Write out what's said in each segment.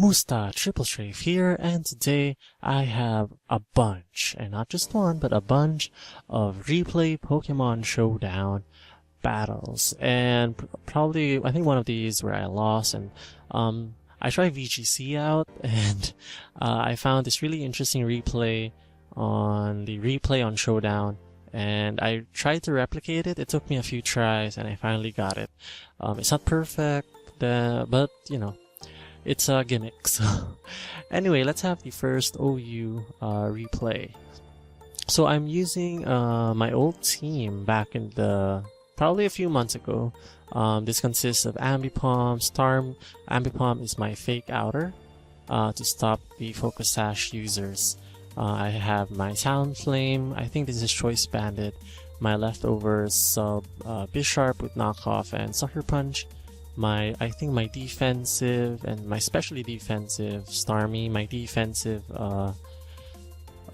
Kamusta? Triplestrafe here, and today I have a bunch, and not just one, but a bunch of replay Pokemon Showdown battles. And probably, I think one of these where I lost, and I tried VGC out, and I found this really interesting replay on Showdown, and I tried to replicate it. It took me a few tries, and I finally got it. It's not perfect, but you know, it's a gimmick. So anyway, let's have the first OU replay. So I'm using my old team back in probably a few months ago. This consists of Ambipom, Ambipom is my fake outer to stop the Focus Sash users. I have my Talonflame, I think this is Choice Bandit, my leftovers sub Bisharp with knockoff and Sucker Punch, I think my defensive and my specially defensive Starmie, my defensive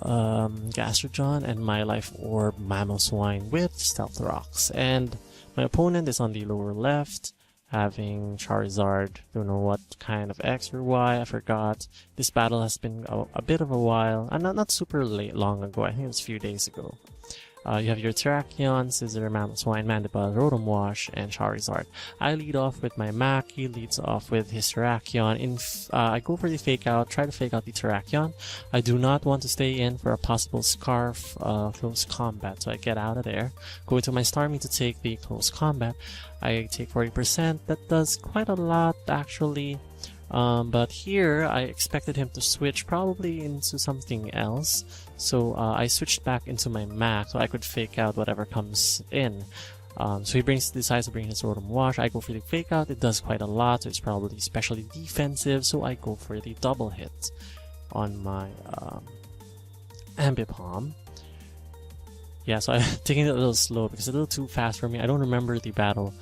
Gastrodon, and my life orb Mamoswine with Stealth Rocks. And my opponent is on the lower left, having Charizard. Don't know what kind of X or Y, I forgot. This battle has been a bit of a while, and not super long ago, I think it was a few days ago. You have your Terrakion, Scizor, Mamoswine, Mandibuzz, Rotom Wash, and Charizard. I lead off with my Mac, he leads off with his Terrakion. I go for the fake out, try to fake out the Terrakion. I do not want to stay in for a possible Scarf close combat, so I get out of there. Go into my Starmie to take the close combat. I take 40%, that does quite a lot actually. But here I expected him to switch probably into something else, so I switched back into my Mac so I could fake out whatever comes in. So he decides to bring his Rotom Wash. I go for the fake out, it does quite a lot, so it's probably especially defensive, so I go for the double hit on my Ambipom. Yeah, so I'm taking it a little slow because it's a little too fast for me. I don't remember the battle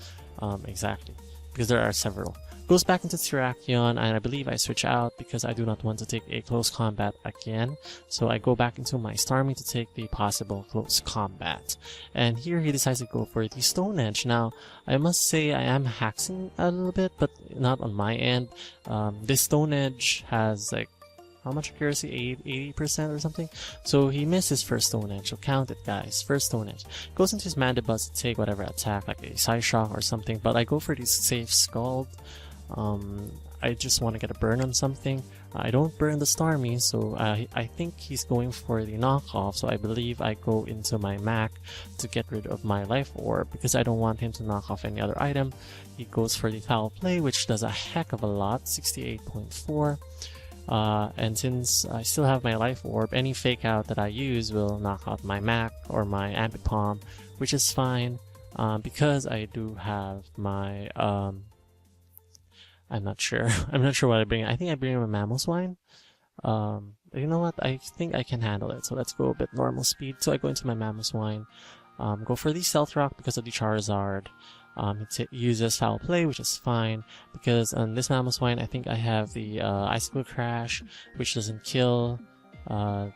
exactly because there are several. Goes back into Terrakion, and I believe I switch out because I do not want to take a close combat again. So I go back into my Starmie to take the possible close combat. And here he decides to go for the Stone Edge. Now, I must say I am hacking a little bit, but not on my end. This Stone Edge has like, how much accuracy? 80% or something? So he missed his first Stone Edge, so count it guys, first Stone Edge. Goes into his Mandibuzz to take whatever attack, like a Psyshock or something, but I go for the safe Scald. I just want to get a burn on something. I don't burn the Starmie, so I think he's going for the knockoff, so I believe I go into my Mac to get rid of my life orb because I don't want him to knock off any other item. He goes for the Foul Play, which does a heck of a lot, 68.4. And since I still have my life orb, any fake out that I use will knock out my Mac or my Ambipom, which is fine because I do have my I'm not sure what I bring. I think I bring a Mamoswine. You know what? I think I can handle it. So let's go a bit normal speed. So I go into my Mamoswine. Go for the Stealth Rock because of the Charizard. He uses Foul Play, which is fine because on this Mamoswine, I think I have the Icicle Crash, which doesn't kill the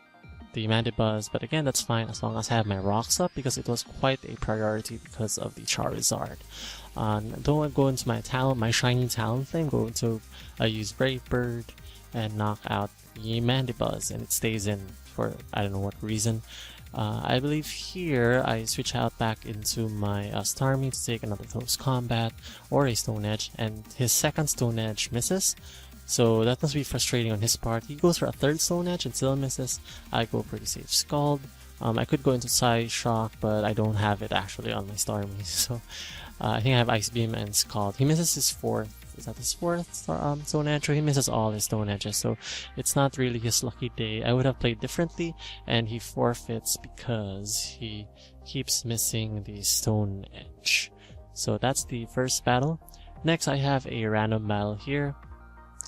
Mandibuzz. But again, that's fine as long as I have my Rocks up because it was quite a priority because of the Charizard. Don't go into my shiny Talonflame. I use Brave Bird and knock out the Mandibuzz, and it stays in for I don't know what reason. I believe here I switch out back into my Starmie to take another close combat or a Stone Edge, and his second Stone Edge misses. So that must be frustrating on his part. He goes for a third Stone Edge and still misses. I go for the safe Scald. I could go into Psyshock, but I don't have it actually on my Starmie, so I think I have Ice Beam and Scald. He misses his fourth. Is that his fourth Stone Edge? He misses all his Stone Edges, so it's not really his lucky day. I would have played differently, and he forfeits because he keeps missing the Stone Edge. So that's the first battle. Next, I have a random battle here.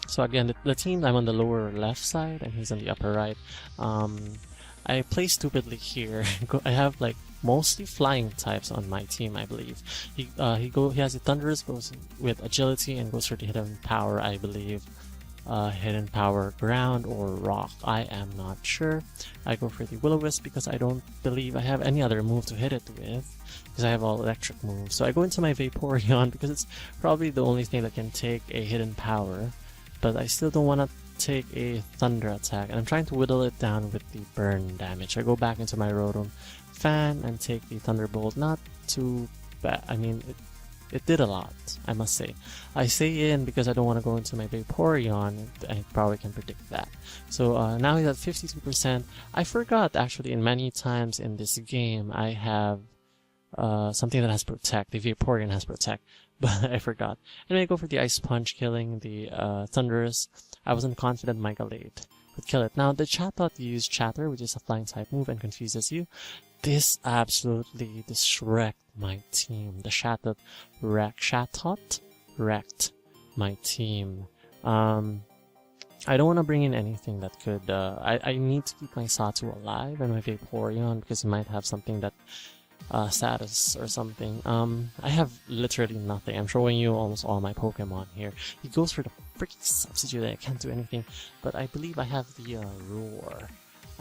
So again, the team, I'm on the lower left side, and he's on the upper right. I play stupidly here. I have like mostly flying types on my team, I believe. He has a Thunderous, goes with agility and goes for the hidden power, I believe. Hidden power ground or rock, I am not sure. I go for the Will-O-Wisp because I don't believe I have any other move to hit it with because I have all electric moves. So I go into my Vaporeon because it's probably the only thing that can take a hidden power. but I still don't want to take a thunder attack, and I'm trying to whittle it down with the burn damage. I go back into my Rotom fan and take the Thunderbolt. Not too bad. I mean, it did a lot, I must say. I stay in because I don't want to go into my Vaporeon. I probably can predict that. So now he's at 52%. I forgot, actually, in many times in this game, I have something that has Protect. The Vaporeon has Protect, but I forgot. Anyway, I go for the Ice Punch, killing the Thundurus. I wasn't confident my Gallade could kill it. Now, the Chatot used Chatter, which is a flying type move, and confuses you. This absolutely wrecked my team. The Chatot wrecked my team. I don't want to bring in anything that could... I need to keep my Satu alive and my Vaporeon, because he might have something that... status or something. I have literally nothing. I'm showing you almost all my Pokemon here. He goes for the freaking substitute. I can't do anything, but I believe I have the Roar.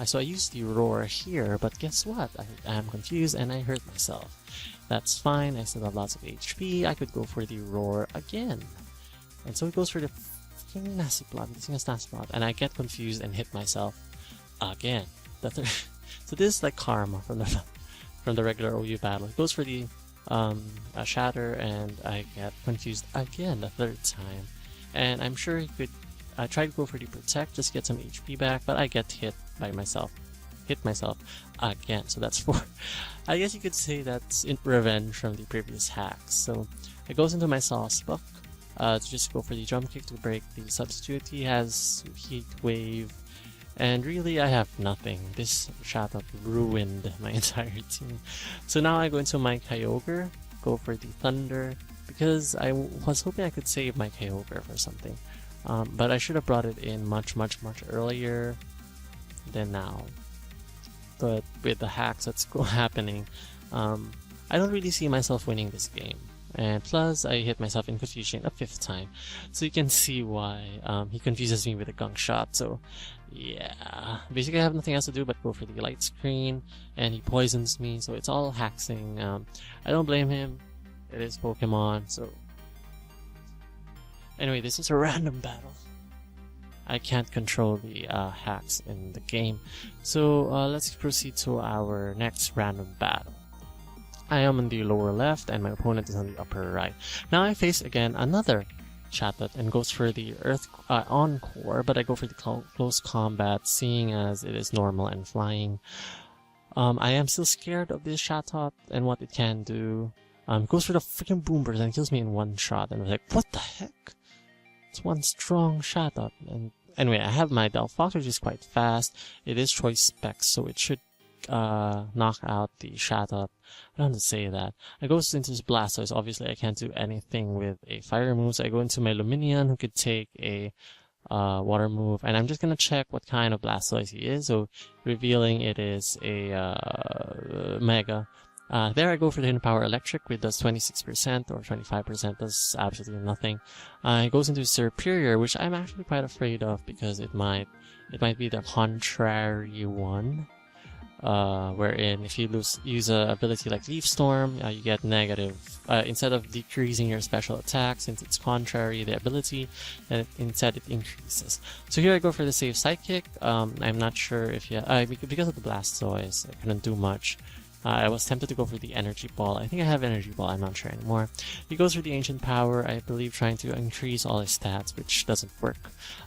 So I used the Roar here, but guess what? I am confused and I hurt myself. That's fine. I still have lots of HP. I could go for the Roar again. And so he goes for the freaking Nasty Plot, and I get confused and hit myself again. So this is like karma from the regular OU battle. It goes for the Shatter, and I get confused again the third time. And I'm sure he could try to go for the Protect, just get some HP back, but I get hit myself again. So that's 4. I guess you could say that's in revenge from the previous hacks. So it goes into my Sauce Buck to just go for the Jump Kick to break the substitute. He has Heat Wave. And really, I have nothing. This Chatot ruined my entire team. So now I go into my Kyogre, go for the Thunder, because I was hoping I could save my Kyogre for something. But I should have brought it in much earlier than now. But with the hacks that's happening, I don't really see myself winning this game. And plus, I hit myself in confusion a 5th time. So you can see why he confuses me with a Gunk Shot. So, yeah. Basically, I have nothing else to do but go for the Light Screen. And he poisons me, so it's all hacking. I don't blame him. It is Pokemon, so... Anyway, this is a random battle. I can't control the hacks in the game. So, let's proceed to our next random battle. I am on the lower left and my opponent is on the upper right. Now I face again another Chatot and goes for the Earth Encore, but I go for the close combat, seeing as it is normal and flying. I am still scared of this Chatot and what it can do. Goes for the freaking Boom Burst and kills me in one shot, and I was like, what the heck? It's one strong Chatot. And anyway, I have my Delphox, which is quite fast. It is Choice Specs, so it should knock out the Chatot. I don't have to say that. I go into this Blastoise. Obviously, I can't do anything with a fire move, so I go into my Lumineon, who could take a water move, and I'm just gonna check what kind of Blastoise he is. So, revealing it is a Mega. There I go for the Hidden Power Electric, which does 26% or 25%, does absolutely nothing. It goes into Superior, which I'm actually quite afraid of because it might be the contrary one. Wherein if you use a ability like Leaf Storm, you get negative. Instead of decreasing your special attack, since it's contrary the ability, then instead it increases. So here I go for the Safe Psychic. I'm not sure if because of the Blastoise, I couldn't do much. I was tempted to go for the Energy Ball. I think I have Energy Ball, I'm not sure anymore. He goes for the Ancient Power, I believe trying to increase all his stats, which doesn't work.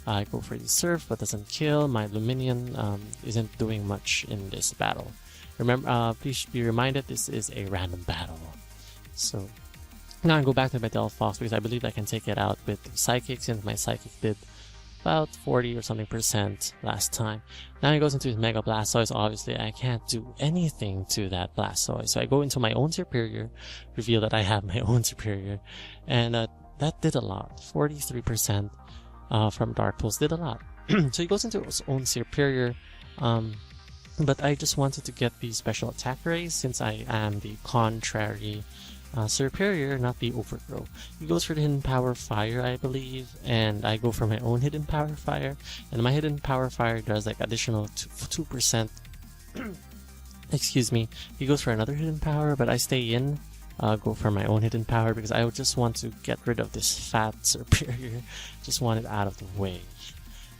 I go for the Surf, but doesn't kill. My Lumineon isn't doing much in this battle. Remember, please be reminded, this is a random battle. So, now I go back to my Delphox because I believe I can take it out with the Psychic, since my Psychic did about 40 or something % last time. Now he goes into his Mega Blastoise. Obviously, I can't do anything to that Blastoise. So I go into my own Superior, reveal that I have my own Superior, and that did a lot. 43% from Dark Pulse did a lot. So he goes into his own Superior, but I just wanted to get the Special Attack raise since I am the contrary Superior, not the Overgrow. He goes for the Hidden Power Fire, I believe, and I go for my own Hidden Power Fire, and my Hidden Power Fire does like additional 2%. Excuse me. He goes for another Hidden Power, but I stay in go for my own hidden power because I would just want to get rid of this fat superior. Just want it out of the way.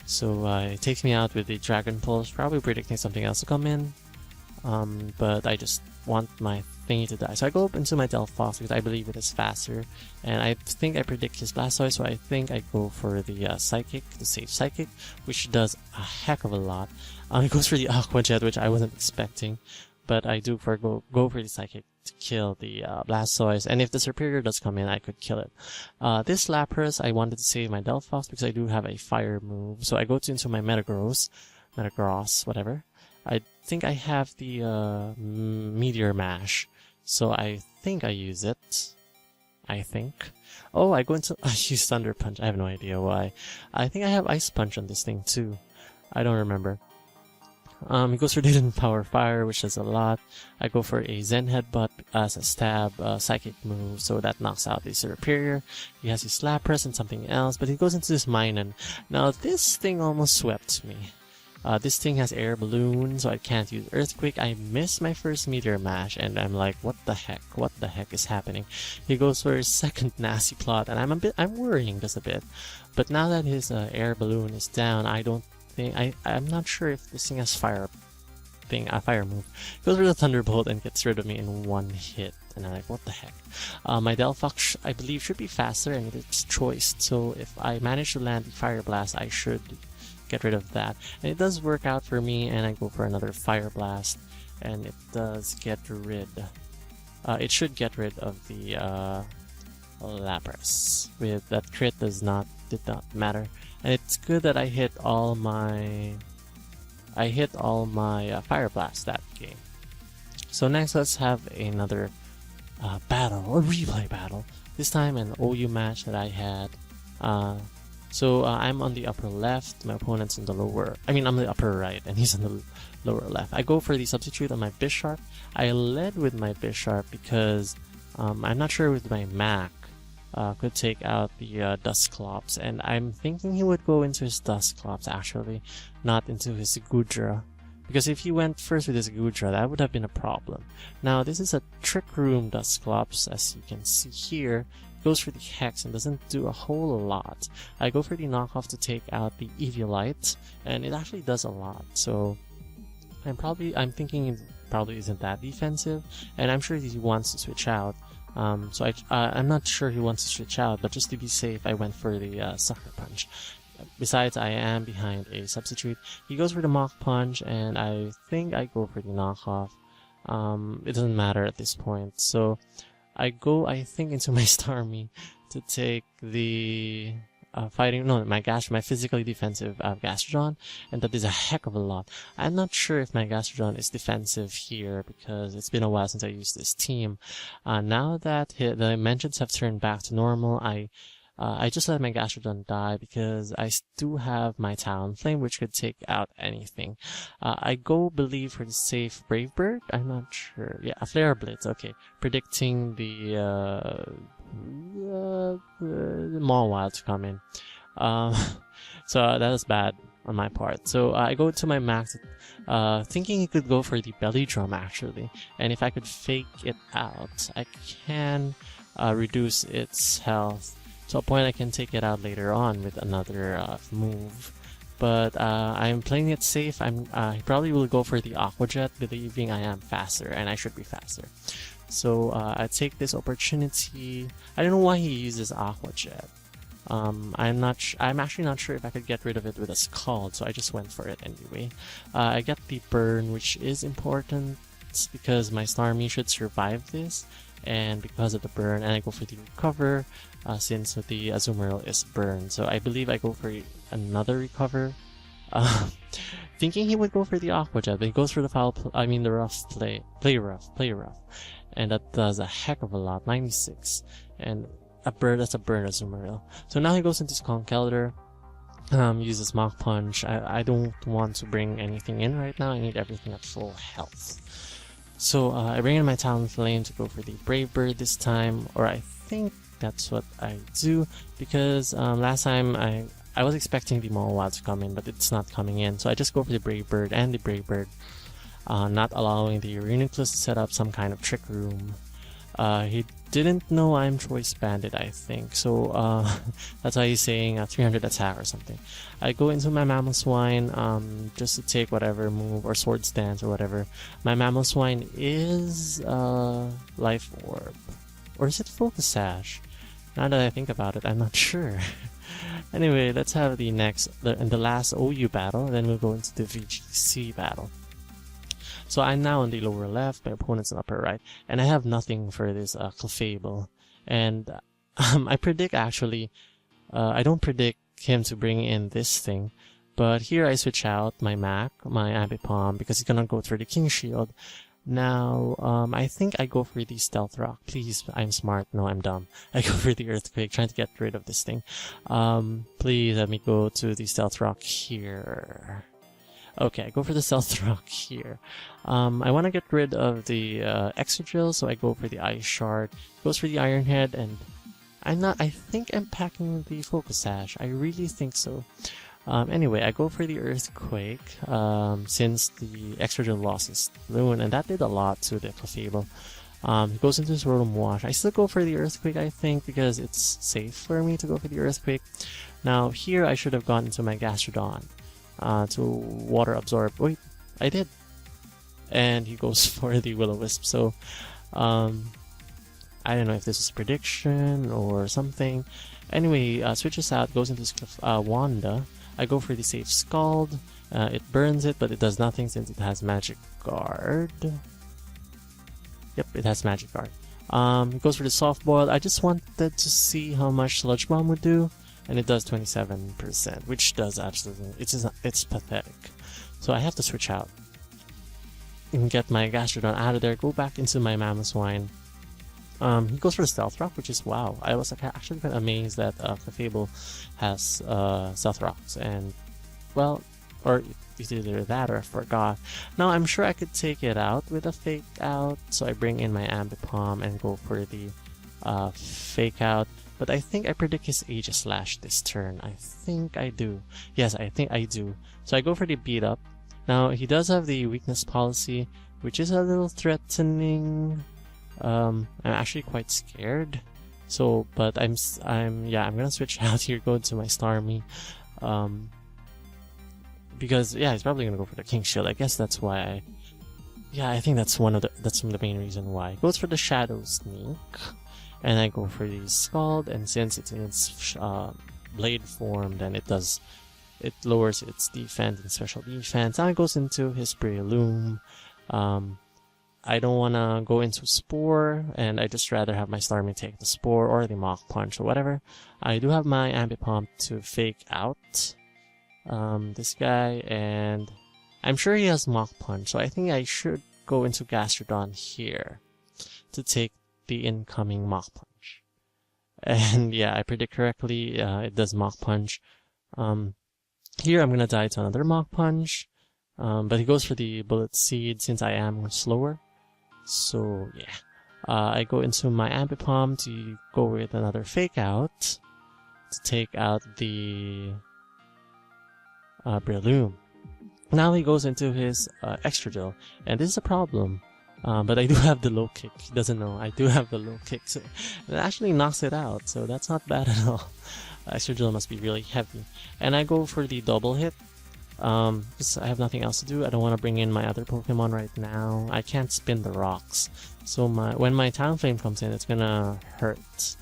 So it takes me out with the Dragon Pulse, probably predicting something else to come in. But I just want my thingy to die. So I go up into my Delphox because I believe it is faster. And I think I predict his Blastoise, so I think I go for the Psychic, the safe Psychic, which does a heck of a lot. It goes for the Aqua Jet, which I wasn't expecting. But I do go for the Psychic to kill the Blastoise, and if the Superior does come in, I could kill it. This Lapras, I wanted to save my Delphox because I do have a Fire move, so I go into my Metagross, whatever. I think I have the Meteor Mash, so I think I use it. I think. Oh, I use Thunder Punch. I have no idea why. I think I have Ice Punch on this thing too. I don't remember. He goes for Hidden Power Fire, which does a lot. I go for a Zen Headbutt as a stab psychic move, so that knocks out the Superior. He has his Lapras and something else, but he goes into this Minun. Now this thing almost swept me. This thing has Air Balloon, so I can't use Earthquake. I missed my first Meteor Mash, and I'm like, what the heck? What the heck is happening? He goes for his second Nasty Plot, and I'm worrying just a bit. But now that his Air Balloon is down, I'm not sure if this thing has fire move. Goes for the Thunderbolt and gets rid of me in one hit. And I'm like, what the heck? My Delphox, I believe, should be faster, and it's choiced. So if I manage to land the Fire Blast, I should get rid of that. And it does work out for me, and I go for another Fire Blast. And it does get rid... it should get rid of the Lapras. With that crit did not matter. And it's good that I hit all my Fire Blast that game. So next, let's have another battle, a replay battle. This time an OU match that I had. So I'm on the upper left, my opponent's on the lower. I'm the upper right, and he's on the lower left. I go for the substitute on my Bisharp. I led with my Bisharp because I'm not sure with my Mac. Could take out the Dusclops, and I'm thinking he would go into his Dusclops actually, not into his Goodra, because if he went first with his Goodra, that would have been a problem. Now this is a Trick Room Dusclops, as you can see here. Goes for the Hex and doesn't do a whole lot. I go for the knockoff to take out the Eviolite, and it actually does a lot. So I'm thinking it probably isn't that defensive, and I'm sure he wants to switch out. So I'm not sure he wants to switch out, but just to be safe, I went for the Sucker Punch. Besides, I am behind a substitute. He goes for the Mach Punch, and I think I go for the knockoff. It doesn't matter at this point. So I go, I think, into my Starmie to take the my physically defensive Gastrodon, and that is a heck of a lot. I'm not sure if my Gastrodon is defensive here because it's been a while since I used this team. Now that the dimensions have turned back to normal, I just let my Gastrodon die because I do have my Talonflame, which could take out anything. I believe for the safe Brave Bird. I'm not sure. Yeah, a Flare Blitz. Okay, predicting the Mawile to come in. So that was bad on my part. So I go to my Max, thinking he could go for the Belly Drum actually, and if I could fake it out, I can reduce its health to a point I can take it out later on with another move. But I'm playing it safe. I probably will go for the Aqua Jet, believing I am faster, and I should be faster. So I take this opportunity. I don't know why he uses Aqua Jet. I'm actually not sure if I could get rid of it with a Scald, so I just went for it anyway. I get the burn, which is important because my Starmie should survive this, and because of the burn, and I go for the recover since the Azumarill is burned. So I believe I go for another recover. Thinking he would go for the Aqua Jet, but he goes for the rough play rough, and that does a heck of a lot, 96, and that's a burn Azumarill. So now he goes into his Conkeldurr, uses Mach Punch. I don't want to bring anything in right now. I need everything at full health. So I bring in my Talonflame to go for the Brave Bird this time, or I think that's what I do, because last time I was expecting the Mawile to come in, but it's not coming in, so I just go for the Brave Bird and the Brave Bird, not allowing the Reuniclus to set up some kind of Trick Room. He didn't know I'm Choice Bandit, I think. So that's why he's saying 300 attack or something. I go into my Mammal Swine just to take whatever move or Sword Stance or whatever. My Mammal Swine is Life Orb. Or is it Focus Sash? Now that I think about it, I'm not sure. Anyway, let's have the last OU battle, then we'll go into the VGC battle. So I'm now on the lower left, my opponent's on upper right, and I have nothing for this Clefable. And I predict actually, I don't predict him to bring in this thing, but here I switch out my Ambipom, because he's gonna go through the King Shield. Now, I think I go for the Stealth Rock. Please, I'm smart. No, I'm dumb. I go for the Earthquake, trying to get rid of this thing. Please let me go to the Stealth Rock here. Okay, I go for the Stealth Rock here. I want to get rid of the Extra, so I go for the Ice Shard. Goes for the Iron Head, and I think I'm packing the Focus Sash. I really think so. Anyway, I go for the Earthquake, since the Extra lost his Loon, and that did a lot to the Clefable. He goes into his Rotom Wash. I still go for the Earthquake, I think, because it's safe for me to go for the Earthquake. Now, here I should have gone into my Gastrodon to Water Absorb. Wait, I did. And he goes for the Will-O-Wisp, so I don't know if this is a prediction or something. Anyway, switches out, goes into Wanda. I go for the safe Scald. It burns it, but it does nothing since it has Magic Guard. Yep, it has Magic Guard. It goes for the Soft Boil. I just wanted to see how much Sludge Bomb would do, and it does 27%, which does absolutely... It's pathetic. So I have to switch out and get my Gastrodon out of there, go back into my Mamoswine. He goes for the Stealth Rock, which is wow. I was actually quite amazed that Clefable has Stealth Rocks, and well, or it's either that or I forgot. Now I'm sure I could take it out with a Fake Out, so I bring in my Ambipom and go for the Fake Out. But I think I predict his Aegis Slash this turn. I think I do. Yes, I think I do. So I go for the Beat Up. Now he does have the Weakness Policy, which is a little threatening. I'm actually quite scared. So, but I'm gonna switch out here, go to my Starmie. Because yeah, he's probably gonna go for the King Shield. I guess that's why I think that's the main reason why. Goes for the Shadow Sneak, and I go for the Scald, and since it's in its blade form, then it lowers its defense and special defense. Now it goes into his Breloom. I don't want to go into Spore, and I just rather have my Starmie take the Spore or the Mach Punch or whatever. I do have my Ambipom to Fake Out this guy, and I'm sure he has Mach Punch, so I think I should go into Gastrodon here to take the incoming Mach Punch. And yeah, I predict correctly, it does Mach Punch. Here I'm gonna die to another Mach Punch, but he goes for the Bullet Seed since I am slower. So yeah, I go into my Ambipom to go with another Fake Out to take out the Breloom. Now he goes into his Extra, and this is a problem. But I do have the Low Kick. He doesn't know I do have the Low Kick, so it actually knocks it out. So that's not bad at all. Extra must be really heavy, and I go for the double hit. Because I have nothing else to do. I don't want to bring in my other Pokemon right now. I can't spin the rocks. So when my Talonflame comes in, it's gonna hurt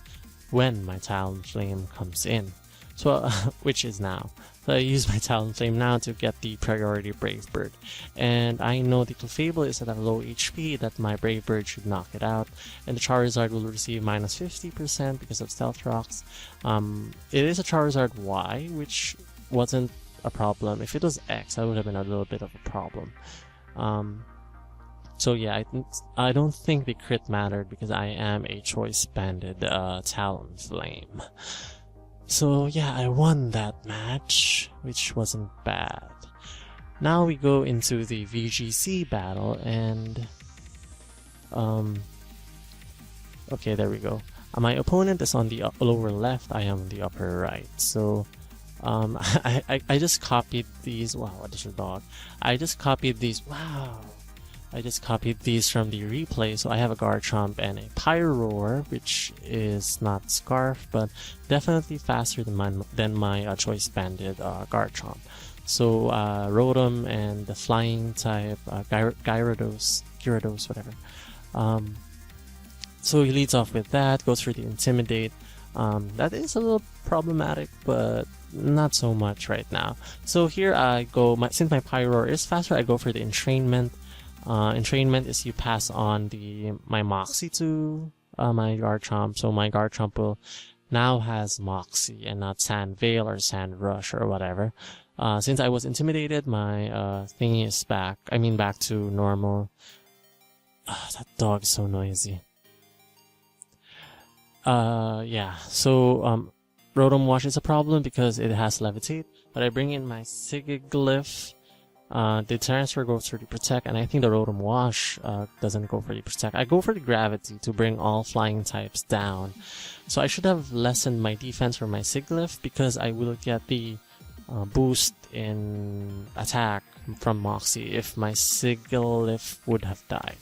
when my Talonflame comes in. So, which is now. So I use my Talonflame now to get the priority Brave Bird. And I know the Clefable is at a low HP, that my Brave Bird should knock it out. And the Charizard will receive minus 50% because of Stealth Rocks. It is a Charizard Y, which wasn't a problem. If it was X, that would have been a little bit of a problem. So yeah, I don't think the crit mattered because I am a Choice Banded Talonflame. So yeah, I won that match, which wasn't bad. Now we go into the VGC battle, and okay, there we go. My opponent is on the lower left, I am on the upper right. So I just copied these. Wow, what is your dog? I just copied these. Wow, I just copied these from the replay. So I have a Garchomp and a Pyroar, which is not Scarf, but definitely faster than my Choice Banded Garchomp. So Rotom and the Flying type Gyarados, whatever. So he leads off with that, goes for the Intimidate. That is a little problematic, but not so much right now. So here I go, since my Pyroar is faster, I go for the Entrainment. Entrainment is you pass on my Moxie to my Garchomp, so my Garchomp will now has Moxie and not Sand Veil or Sand Rush or whatever. Since I was intimidated, my thingy is back. Back to normal. That dog is so noisy. Yeah. So Rotom Wash is a problem because it has Levitate, but I bring in my Sigilyph. The transfer goes for the Protect, and I think the Rotom Wash doesn't go for the Protect. I go for the Gravity to bring all flying types down. So I should have lessened my defense for my Sigilyph because I will get the boost in attack from Moxie if my Sigilyph would have died.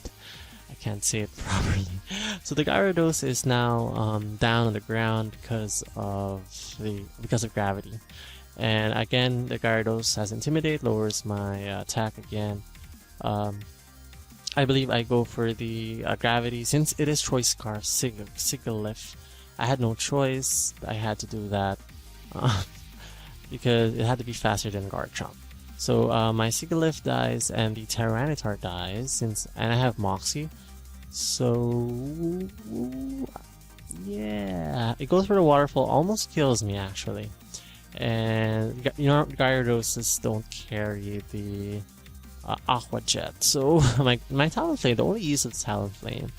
I can't say it properly. So the Gyarados is now down on the ground because of gravity. And again, the Gyarados has Intimidate, lowers my attack again. I believe I go for the Gravity. Since it is Choice Scarf Sigilyph, I had no choice. I had to do that because it had to be faster than Garchomp. So my Sigilyph dies and the Tyranitar dies, and I have Moxie. So yeah, it goes for the Waterfall, almost kills me actually. And Gyarados don't carry the Aqua Jet. So my Talonflame, the only use of Talonflame,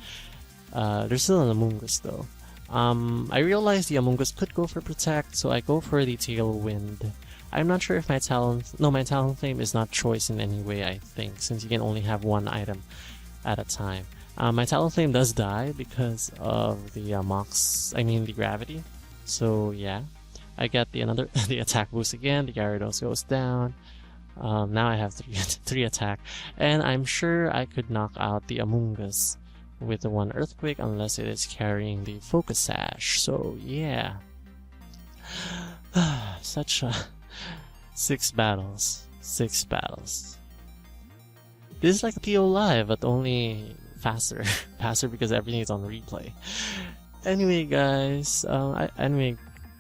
there's still an Amoonguss though. I realized the Amoonguss could go for Protect, so I go for the Tailwind. I'm not sure if my Talonflame is not choice in any way, I think, since you can only have one item at a time. My Talonflame does die because of the the Gravity. So yeah, I get the attack boost again. The Gyarados goes down. Now I have three attack, and I'm sure I could knock out the Amoonguss with the one Earthquake unless it is carrying the Focus Sash. So yeah, such a 6 battles. This is like a PO Live, but only faster because everything is on replay. Anyway, guys,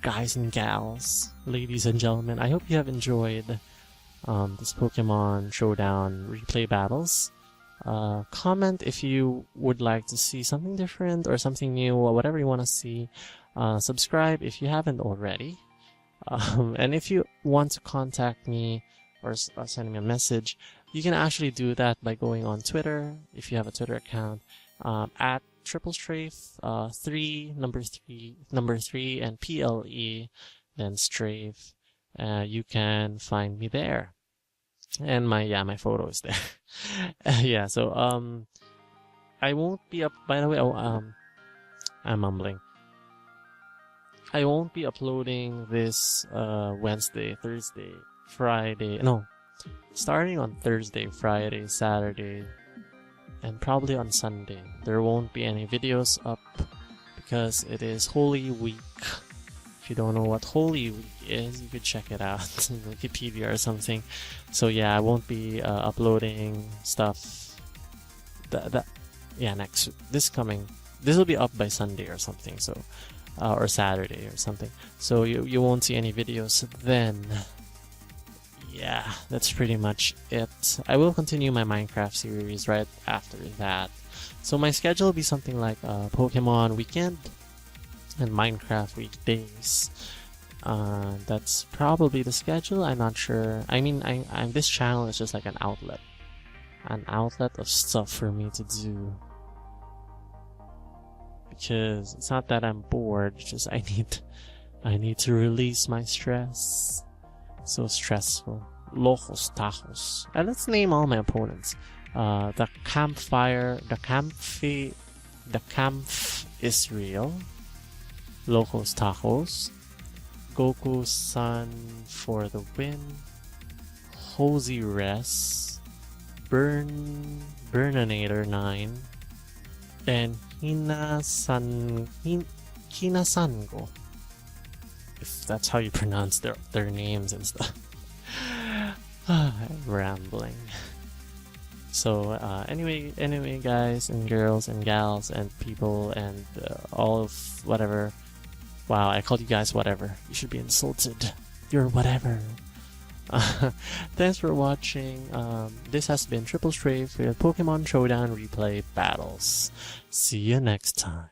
guys and gals, ladies and gentlemen, I hope you have enjoyed this Pokemon Showdown replay battles. Comment if you would like to see something different or something new or whatever you want to see. Subscribe if you haven't already. And if you want to contact me or send me a message, you can actually do that by going on Twitter, if you have a Twitter account, at triplestrafe, 3, number 3, and PLE, then strafe. You can find me there. And my photo is there. Yeah, so, I won't be up, by the way, I'm mumbling. I won't be uploading this, Wednesday, Thursday, Friday, no, starting on Thursday, Friday, Saturday, and probably on Sunday. There won't be any videos up because it is Holy Week. If you don't know what Holy Week is, you could check it out on Wikipedia or something. So yeah, I won't be uploading stuff this will be up by Sunday or something, so or Saturday or something. So you won't see any videos then. Yeah, that's pretty much it. I will continue my Minecraft series right after that. So my schedule will be something like Pokemon weekend and Minecraft weekdays. That's probably the schedule. I'm not sure. I'm this channel is just like an outlet of stuff for me to do. Because it's not that I'm bored, it's just I need to release my stress. So stressful. Locos Tacos. And let's name all my opponents. The Camph Israel. Locos Tacos. Goku Sun for the win. Hosey Res. Burninator 9, and Hinasango, if that's how you pronounce their names and stuff. I'm rambling. So anyway, guys and girls and gals and people and all of whatever. Wow, I called you guys whatever. You should be insulted. You're whatever. Thanks for watching. This has been Triple Strafe with Pokemon Showdown Replay Battles. See you next time.